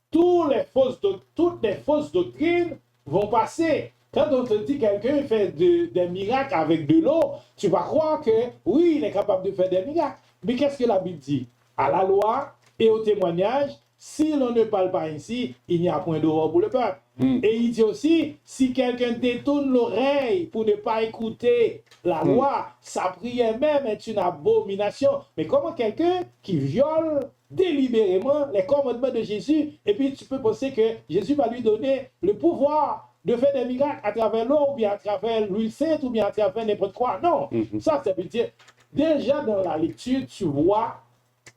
toutes les fausses doctrines vont passer. Quand on te dit que quelqu'un fait des miracles avec de l'eau, tu vas croire que oui, il est capable de faire des miracles. Mais qu'est-ce que la Bible dit? À la loi et au témoignage, si l'on ne parle pas ainsi, il n'y a point d'horreur pour le peuple. Et il dit aussi, si quelqu'un détourne l'oreille pour ne pas écouter la loi, sa prière même est une abomination. Mais comment quelqu'un qui viole délibérément les commandements de Jésus, et puis tu peux penser que Jésus va lui donner le pouvoir de faire des miracles à travers l'eau, ou bien à travers l'huile sainte, ou bien à travers n'importe quoi. Non, ça veut dire, déjà dans la lecture, tu vois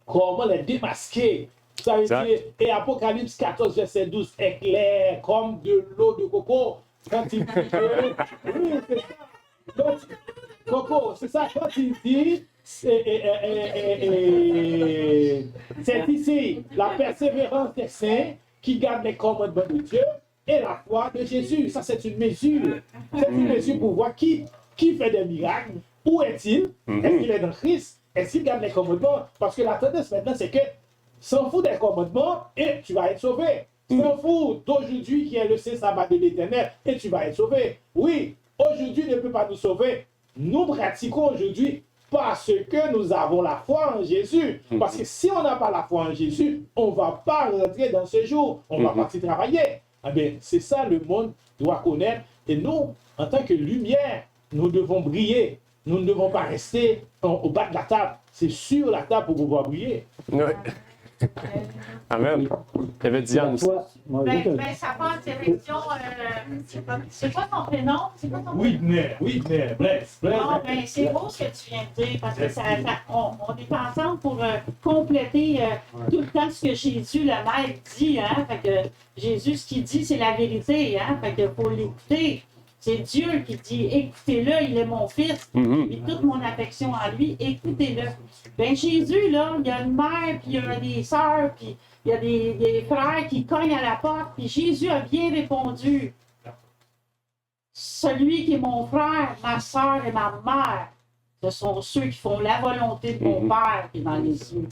comment les démasquer. Ça veut dire, et Apocalypse 14, verset 12, est clair comme de l'eau de coco. Quand il dit que, oui, c'est ça. Donc, coco, c'est ça, quand il dit, c'est ici la persévérance des saints qui gardent les commandements de Dieu et la foi de Jésus. Ça, c'est une mesure. C'est une mesure pour voir qui fait des miracles. Où est-il? Est-ce qu'il est dans Christ? Est-ce qu'il garde les commandements? Parce que la tendance maintenant, c'est que s'en fout des commandements et tu vas être sauvé. S'en fout d'aujourd'hui qui est le saint sabbat de l'Éternel et tu vas être sauvé. Oui, aujourd'hui ne peut pas nous sauver. Nous pratiquons aujourd'hui parce que nous avons la foi en Jésus. Parce que si on n'a pas la foi en Jésus, on ne va pas rentrer dans ce jour. On va partir travailler. Eh bien, c'est ça le monde doit connaître. Et nous, en tant que lumière, nous devons briller. Nous ne devons pas rester au bas de la table. C'est sur la table pour pouvoir briller. Oui. Amen. Il y avait Diane aussi. Ben, ça va en direction. C'est quoi ton prénom? C'est quoi ton prénom? Whitney, bless. Non, ben, c'est beau ce que tu viens de dire, parce que on est ensemble pour compléter tout le temps ce que Jésus, le Maître, dit. Hein? Fait que Jésus, ce qu'il dit, c'est la vérité. Hein? Fait que faut l'écouter. C'est Dieu qui dit, écoutez-le, il est mon fils, et toute mon affection à lui, écoutez-le. Ben Jésus, là, il y a une mère, puis il y a des sœurs, puis il y a des frères qui cognent à la porte, puis Jésus a bien répondu. Celui qui est mon frère, ma sœur et ma mère, ce sont ceux qui font la volonté de mon Père qui est dans les cieux.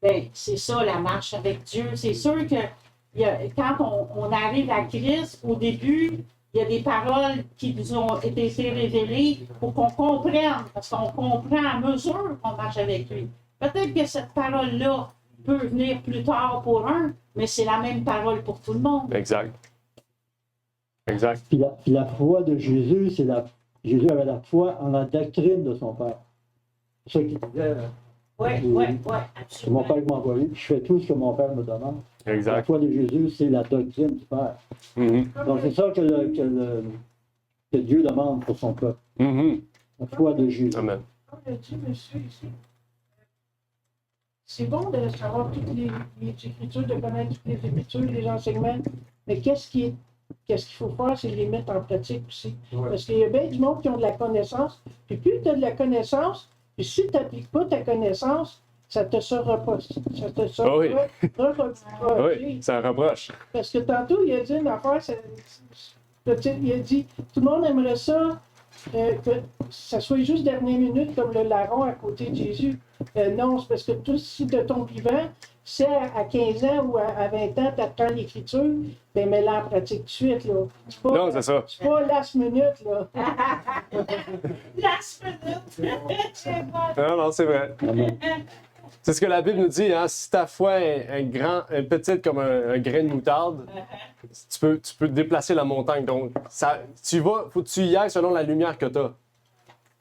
Ben, c'est ça la marche avec Dieu. C'est sûr que quand on arrive à Christ, au début, il y a des paroles qui nous ont été révélées pour qu'on comprenne, parce qu'on comprend à mesure qu'on marche avec lui. Peut-être que cette parole-là peut venir plus tard pour un, mais c'est la même parole pour tout le monde. Exact. Exact. Puis la foi de Jésus, Jésus avait la foi en la doctrine de son Père. C'est ça qu'il disait. Oui, C'est absolument. mon Père qui m'a envoyé, puis je fais tout ce que mon Père me demande. La Exact. foi de Jésus, c'est la doctrine du Père. Donc c'est ça que Dieu demande pour son peuple. La foi de Jésus. Amen. Comme le dit monsieur ici, c'est bon de savoir toutes les Écritures, de connaître toutes les Écritures, les enseignements, mais qu'est-ce qu'il faut faire, c'est les mettre en pratique aussi. Parce qu'il y a bien du monde qui ont de la connaissance, puis plus tu as de la connaissance, puis si tu n'appliques pas ta connaissance, ça te sera pas. Ça te sera Oui. Oui. Ça rapproche. Parce que tantôt, il a dit une affaire, il a dit, tout le monde aimerait ça, que ça soit juste dernière minute comme le larron à côté de Jésus. Non, c'est parce que tout, si de ton vivant, c'est à 15 ans ou à 20 ans, tu apprends l'Écriture, ben mets-la en pratique tout de suite. Là. Non, c'est ça. C'est pas last minute, là. Last minute! C'est bon. Non, c'est vrai. Amen. C'est ce que la Bible nous dit, hein? Si ta foi est petite comme un grain de moutarde, tu peux déplacer la montagne. Donc, faut que tu y ailles selon la lumière que tu as.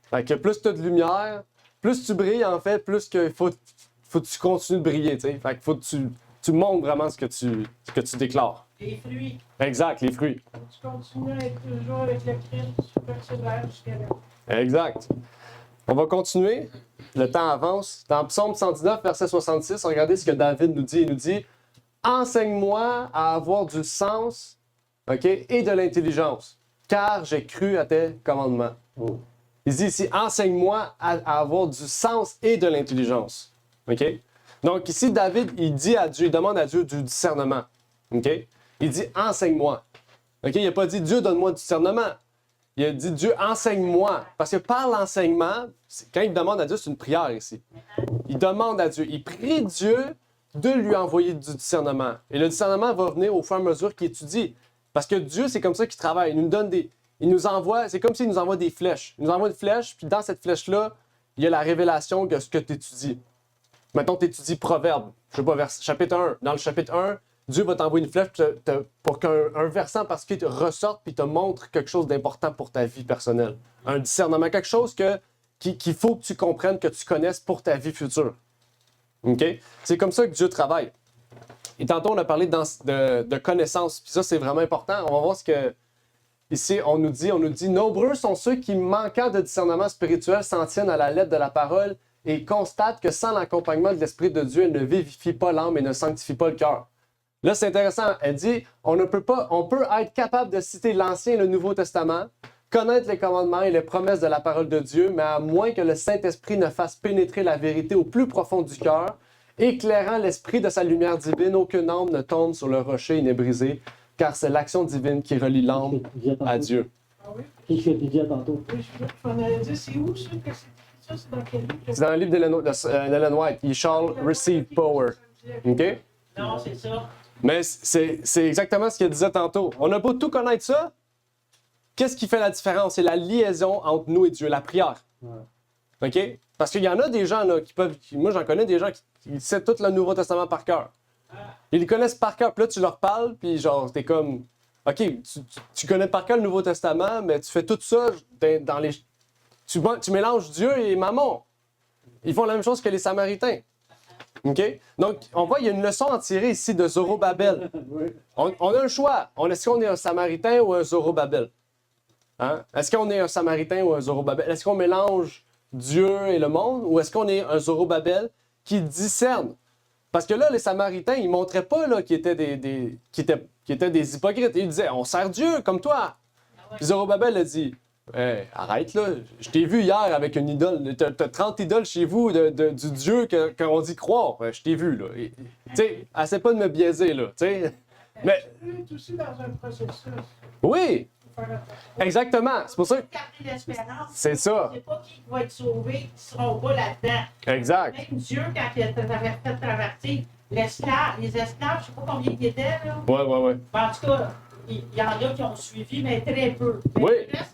Fait que plus tu as de lumière, plus tu brilles, en fait, plus qu'il faut que tu continues de briller. T'sais. Fait que faut que tu montres vraiment ce que tu déclares. Les fruits. Exact, les fruits. Tu continues à être toujours avec le Christ, tu persévères jusqu'à là. Exact. On va continuer. Le temps avance. Dans Psaume 119, verset 66, regardez ce que David nous dit. Il nous dit « Enseigne-moi à avoir du sens, et de l'intelligence, car j'ai cru à tes commandements. Oh. » Il dit ici « Enseigne-moi à avoir du sens et de l'intelligence. » Donc ici, David, il demande à Dieu du discernement. Il dit « Enseigne-moi. » Il n'a pas dit « Dieu, donne-moi du discernement. » Il a dit « Dieu, enseigne-moi. » Parce que par l'enseignement, quand il demande à Dieu, c'est une prière ici. Il demande à Dieu, il prie Dieu de lui envoyer du discernement. Et le discernement va venir au fur et à mesure qu'il étudie. Parce que Dieu, c'est comme ça qu'il travaille. Il nous envoie, c'est comme s'il nous envoie des flèches. Il nous envoie une flèche, puis dans cette flèche-là, il y a la révélation de ce que tu étudies. Mettons, tu étudies Proverbe, chapitre 1. Dans le chapitre 1, Dieu va t'envoyer une flèche pour qu'un versant particulier te ressorte et te montre quelque chose d'important pour ta vie personnelle. Un discernement, quelque chose qu'il faut que tu comprennes, que tu connaisses pour ta vie future. C'est comme ça que Dieu travaille. Et tantôt, on a parlé de connaissance, puis ça, c'est vraiment important. On va voir ce que, ici, on nous dit, nombreux sont ceux qui, manquant de discernement spirituel, s'en tiennent à la lettre de la parole et constatent que sans l'accompagnement de l'Esprit de Dieu, elle ne vivifie pas l'âme et ne sanctifie pas le cœur. Là, c'est intéressant. Elle dit, on peut être capable de citer l'Ancien et le Nouveau Testament, connaître les commandements et les promesses de la parole de Dieu, mais à moins que le Saint-Esprit ne fasse pénétrer la vérité au plus profond du cœur, éclairant l'esprit de sa lumière divine, aucune âme ne tombe sur le rocher et n'est brisée, car c'est l'action divine qui relie l'âme à Dieu. Ah oui? C'est ce que tu disais tantôt. Oui, je m'en allais dire, c'est où ça que c'est? Ça, c'est dans quel livre? C'est dans le livre d'Ellen White, « Ye shall receive power ». OK? Non, c'est ça. Mais c'est exactement ce qu'il disait tantôt. On n'a pas tout connaître ça. Qu'est-ce qui fait la différence? C'est la liaison entre nous et Dieu, la prière. Ouais. OK? Parce qu'il y en a des gens là, moi, j'en connais des gens qui savent tout le Nouveau Testament par cœur. Ils le connaissent par cœur. Puis là, tu leur parles, puis genre, t'es comme... OK, tu connais par cœur le Nouveau Testament, mais tu fais tout ça dans les... Tu mélanges Dieu et Mammon. Ils font la même chose que les Samaritains. OK? Donc, on voit, il y a une leçon à tirer ici de Zorobabel. On a un choix. Est-ce qu'on est un Samaritain ou un Zorobabel? Hein? Est-ce qu'on est un Samaritain ou un Zorobabel? Est-ce qu'on mélange Dieu et le monde? Ou est-ce qu'on est un Zorobabel qui discerne? Parce que là, les Samaritains, ils ne montraient pas qu'ils étaient des hypocrites. Ils disaient, on sert Dieu comme toi. Puis Zorobabel a dit, hey, arrête là, je t'ai vu hier avec une idole, t'as 30 idoles chez vous du Dieu qu'on dit croire, je t'ai vu là. Tu sais, essaie pas de me biaiser là, tu sais. Mais, Tu es aussi dans un processus. oui, Faut faire attention. exactement, c'est pour ça que, Garder l'espérance. c'est ça, C'est pas qui va être sauvé, qui ne seront pas là-dedans. exact. Même Dieu, quand il a fait traverser les esclaves, je ne sais pas combien ils étaient, là. Ouais. En tout cas, il y en a qui ont suivi, mais très peu. Mais Oui. le reste,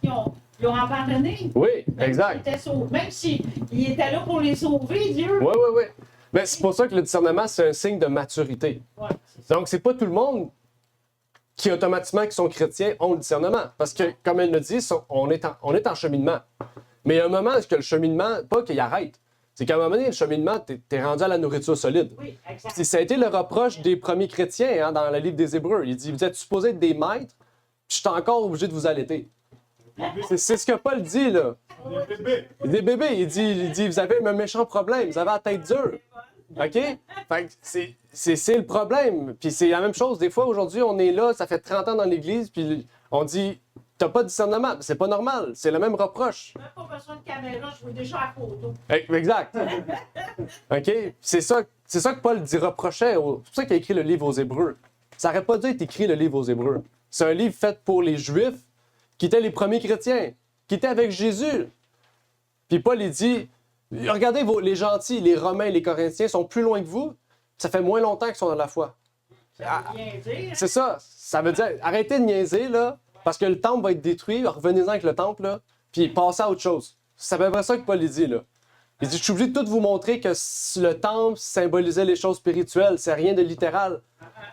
ils ont abandonné. Oui, Même exact. s'ils étaient sauvés. Même s'ils étaient là pour les sauver, Dieu. Oui. Mais c'est pour ça que le discernement, c'est un signe de maturité. Ouais, c'est ça. Donc, c'est pas tout le monde qui, automatiquement, qui sont chrétiens, ont le discernement. Parce que, comme elle le dit, on est en cheminement. Mais il y a un moment où le cheminement, pas qu'il arrête, c'est qu'à un moment donné, le cheminement, t'es rendu à la nourriture solide. Oui, exact. Puis ça a été le reproche des premiers chrétiens dans le livre des Hébreux. Il dit, vous êtes supposés être des maîtres, puis je suis encore obligé de vous allaiter. C'est ce que Paul dit, là. Les bébés. Des bébés, il dit, vous avez un méchant problème, vous avez la tête dure. OK? Fait que c'est le problème. Puis c'est la même chose. Des fois, aujourd'hui, on est là, ça fait 30 ans dans l'Église, puis on dit, t'as pas de discernement. C'est pas normal. C'est le même reproche. Même pas besoin de caméra, je vois déjà la photo. Exact. OK? C'est ça que Paul dit reprochait. C'est pour ça qu'il a écrit le livre aux Hébreux. Ça n'aurait pas dû être écrit le livre aux Hébreux. C'est un livre fait pour les Juifs qui étaient les premiers chrétiens, qui étaient avec Jésus. Puis Paul, il dit, regardez les gentils, les Romains, les Corinthiens sont plus loin que vous. Ça fait moins longtemps qu'ils sont dans la foi. Ça veut bien dire. C'est ça. Ça veut dire, arrêtez de niaiser, là, parce que le temple va être détruit. Revenez-en avec le temple, là, puis passez à autre chose. C'est à peu près ça que Paul il dit, là. Il dit, je suis obligé de tout vous montrer que le temple symbolisait les choses spirituelles. C'est rien de littéral.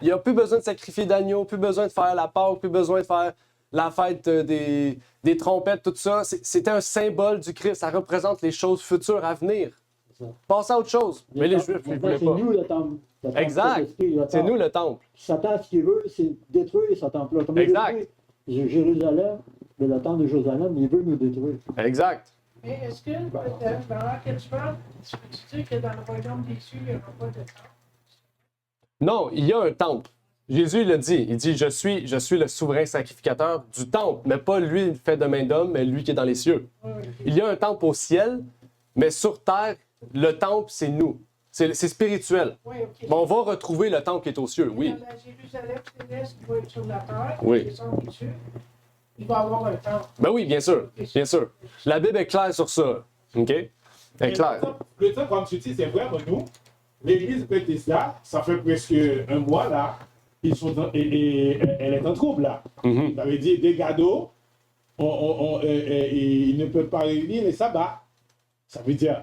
Il n'y a plus besoin de sacrifier d'agneau, plus besoin de faire la Pâque, plus besoin de faire la fête des trompettes, tout ça. C'était un symbole du Christ. Ça représente les choses futures à venir. C'est ça. Passez à autre chose. Mais les Juifs, ils ne voulaient C'est pas. nous le temple. Le temple Exact. de l'esprit, le C'est temple. nous le temple. Satan, ce qu'il veut, c'est détruire ce temple-là. Comme il Exact. veut détruire Jérusalem, le temple de Jérusalem, il veut nous détruire. Exact. Mais est-ce que dans l'air que tu parles, tu peux dire que dans le royaume des cieux, il n'y aura pas de temple? Non, il y a un temple. Jésus l'a dit. Il dit, je suis le souverain sacrificateur du temple. Mais pas lui fait de main d'homme, mais lui qui est dans les cieux. Oui. Il y a un temple au ciel, mais sur terre, le temple, c'est nous. C'est spirituel. Oui, OK. Mais on va retrouver le temple qui est aux cieux, oui. Dans la Jérusalem céleste qui va être sur la terre, Oui. qui descend des cieux, il va y avoir un temple. Ben oui, bien sûr. Bien sûr. La Bible est claire sur ça. OK? Elle est claire. Le temps, comme tu dis, c'est vrai, mais nous, l'église Bethesda, ça fait presque un mois là, elle est en trouble là. Mhm. Ça veut dire des cadeaux, ils ne peuvent pas réunir les sabbats. Ça veut dire,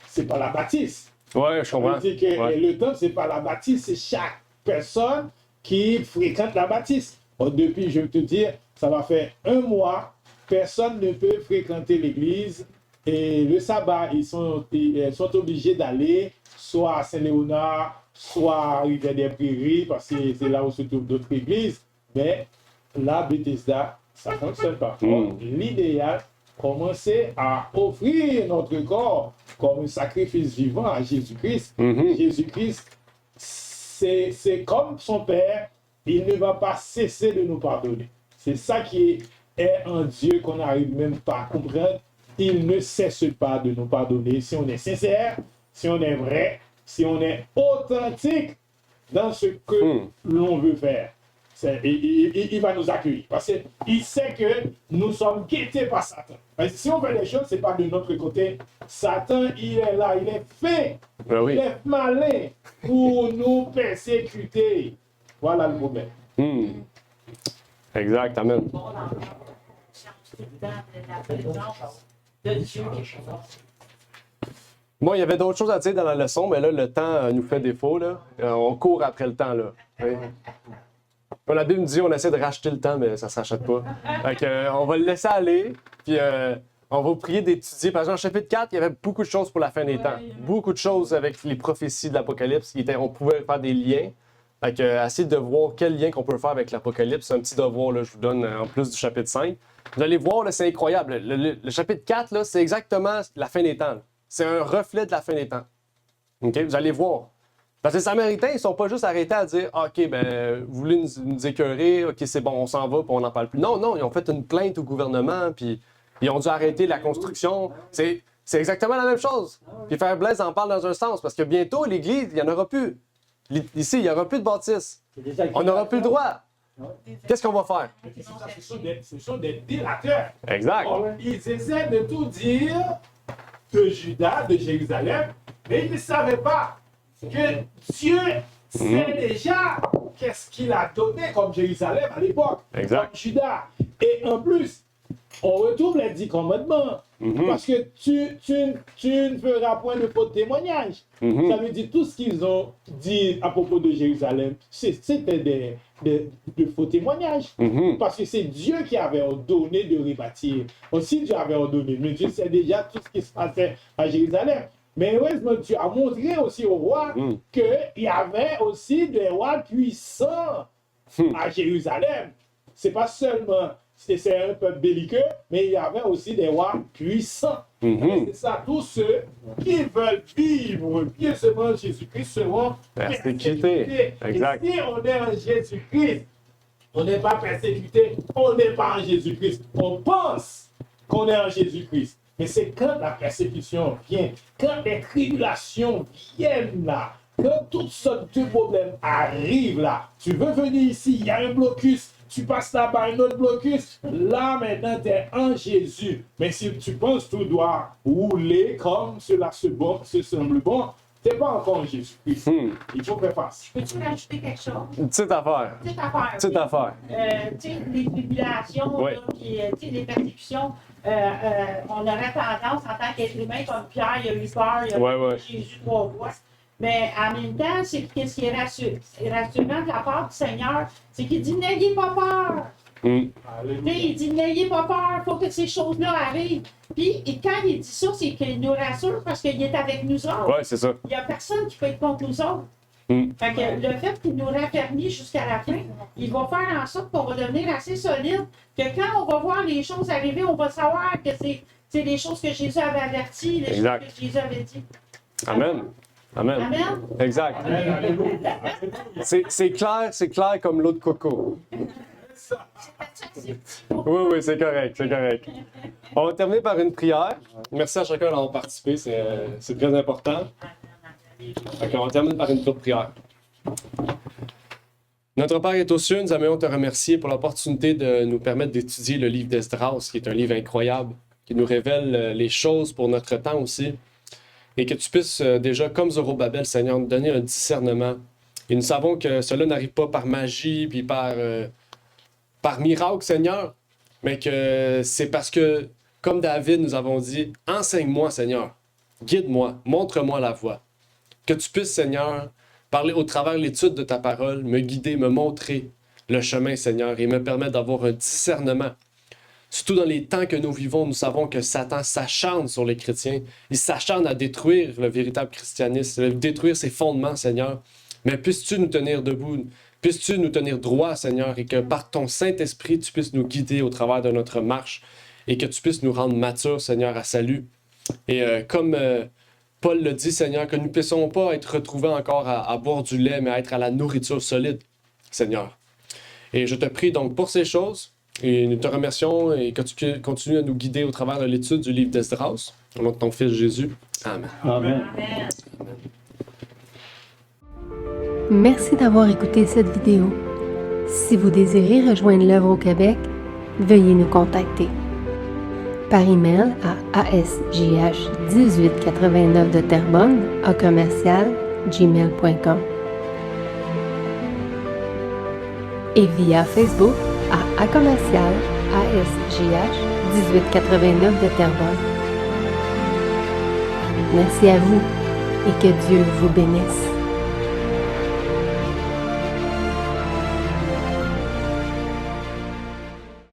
c'est pas la bâtisse. Ouais, je Ça comprends. veut dire que Ouais. le temple, c'est pas la bâtisse, c'est chaque personne qui fréquente la bâtisse. Depuis, je vais te dire, ça va faire un mois, personne ne peut fréquenter l'église. Et le sabbat, ils sont obligés d'aller soit à Saint-Léonard, soit à Rivière-des-Prairies, parce que c'est là où se trouvent d'autres églises. Mais là, Bethesda, ça ne fonctionne pas. Donc, l'idéal, commencer à offrir notre corps comme un sacrifice vivant à Jésus-Christ. Mhm. Jésus-Christ, c'est comme son Père, il ne va pas cesser de nous pardonner. C'est ça qui est un Dieu qu'on n'arrive même pas à comprendre. Il ne cesse pas de nous pardonner si on est sincère, si on est vrai, si on est authentique dans ce que l'on veut faire. Il va nous accueillir parce qu'il sait que nous sommes guettés par Satan. Parce que si on fait les choses, ce n'est pas de notre côté. Satan, il est là, il est fait, Ben oui. il est malin pour nous persécuter. Voilà le problème. Exact, amen. Bon, dans la conscience tout le temps de la présence de Dieu qui est fort. Bon, il y avait d'autres choses à dire dans la leçon, mais là, le temps nous fait défaut. Là. On court après le temps. Là. Oui. Bon, la Bible nous dit qu'on essaie de racheter le temps, mais ça ne s'achète pas. Fait que, on va le laisser aller, puis on va vous prier d'étudier. Par exemple, au chapitre 4, il y avait beaucoup de choses pour la fin des temps. Beaucoup de choses avec les prophéties de l'Apocalypse. On pouvait faire des liens. Fait que, essayez de voir quel lien qu'on peut faire avec l'Apocalypse. C'est un petit devoir, là, je vous donne en plus du chapitre 5. Vous allez voir, là, c'est incroyable. Le chapitre 4, là, c'est exactement la fin des temps. Là. C'est un reflet de la fin des temps. OK? Vous allez voir. Parce que les Samaritains, ils sont pas juste arrêtés à dire OK, ben, vous voulez nous écœurer, OK, c'est bon, on s'en va, puis on n'en parle plus. Non, non, ils ont fait une plainte au gouvernement, puis ils ont dû arrêter la construction. C'est exactement la même chose. Puis Frère Blaise en parle dans un sens, parce que bientôt, l'Église, il n'y en aura plus. Ici, il n'y aura plus de bâtisse. On n'aura plus le droit. Qu'est-ce qu'on va faire? Ce sont des délateurs. Exact. Ils essaient de tout dire de Juda, de Jérusalem, mais ils ne savaient pas que Dieu sait déjà qu'est-ce qu'il a donné comme Jérusalem à l'époque, Exact. comme Juda. Et en plus, on retrouve les 10 commandements. Parce que tu ne feras point de faux témoignages. Ça veut dire tout ce qu'ils ont dit à propos de Jérusalem, c'était de faux témoignages. Parce que c'est Dieu qui avait ordonné de rebâtir. Aussi Dieu avait ordonné, mais Dieu sait déjà tout ce qui se passait à Jérusalem. Mais heureusement, Dieu a montré aussi au roi qu'il y avait aussi des rois puissants à Jérusalem. C'est pas seulement, c'est un peuple belliqueux, mais il y avait aussi des rois puissants. C'est ça, tous ceux qui veulent vivre pieusement en Jésus-Christ seront persécutés. Exact. Et si on est en Jésus-Christ, on n'est pas persécuté, on n'est pas en Jésus-Christ. On pense qu'on est en Jésus-Christ. Mais c'est quand la persécution vient, quand les tribulations viennent là, quand toutes sortes de problèmes arrivent là, tu veux venir ici, il y a un blocus, tu passes là-bas un autre blocus, là maintenant tu es en Jésus. Mais si tu penses tout doit rouler comme cela se semble bon, tu n'es pas encore en Jésus-Christ. Il faut faire face. Peux-tu rajouter quelque chose? Petite affaire. Petite affaire. Petite affaire. Tu sais, les tribulations, Oui. là, puis, tu sais, les persécutions, on aurait tendance, en tant qu'être humain, comme Pierre, il a eu peur, il a Ouais. vu Jésus 3 fois. Mais en même temps, c'est qu'est-ce qui est rassurant de la part du Seigneur, c'est qu'il dit n'ayez pas peur. Tu sais, il dit n'ayez pas peur, il faut que ces choses-là arrivent. Puis et quand il dit ça, c'est qu'il nous rassure parce qu'il est avec nous autres. Ouais, c'est ça. Il n'y a personne qui peut être contre nous autres. Fait que le fait qu'il nous raffermit jusqu'à la fin, il va faire en sorte qu'on va devenir assez solide, que quand on va voir les choses arriver, on va savoir que c'est les choses que Jésus avait averties, les Exact. choses que Jésus avait dit. Amen. Amen. Amen. Exact. C'est clair comme l'eau de coco. Oui, c'est correct, c'est correct. On va terminer par une prière. Merci à chacun d'avoir participé, c'est très important. Donc, on termine par une courte prière. Notre Père est aux cieux, nous aimerions te remercier pour l'opportunité de nous permettre d'étudier le livre d'Esdras, qui est un livre incroyable, qui nous révèle les choses pour notre temps aussi. Et que tu puisses déjà, comme Zorobabel, Seigneur, nous donner un discernement. Et nous savons que cela n'arrive pas par magie, puis par miracle, Seigneur, mais que c'est parce que, comme David, nous avons dit, enseigne-moi, Seigneur, guide-moi, montre-moi la voie. Que tu puisses, Seigneur, parler au travers de l'étude de ta parole, me guider, me montrer le chemin, Seigneur, et me permettre d'avoir un discernement. Surtout dans les temps que nous vivons, nous savons que Satan s'acharne sur les chrétiens. Il s'acharne à détruire le véritable christianisme, à détruire ses fondements, Seigneur. Mais puisses-tu nous tenir debout, puisses-tu nous tenir droit, Seigneur, et que par ton Saint-Esprit, tu puisses nous guider au travers de notre marche et que tu puisses nous rendre matures, Seigneur, à salut. Et comme Paul le dit, Seigneur, que nous ne puissions pas être retrouvés encore à boire du lait, mais à être à la nourriture solide, Seigneur. Et je te prie donc pour ces choses. Et nous te remercions et que tu continues à nous guider au travers de l'étude du livre d'Esdras. Au nom de ton Fils Jésus. Amen. Amen. Amen. Merci d'avoir écouté cette vidéo. Si vous désirez rejoindre l'œuvre au Québec, veuillez nous contacter par email à asjh1889 de Terrebonne @gmail.com et via Facebook à commercial ASJH1889 de Terrebonne. Merci à vous et que Dieu vous bénisse.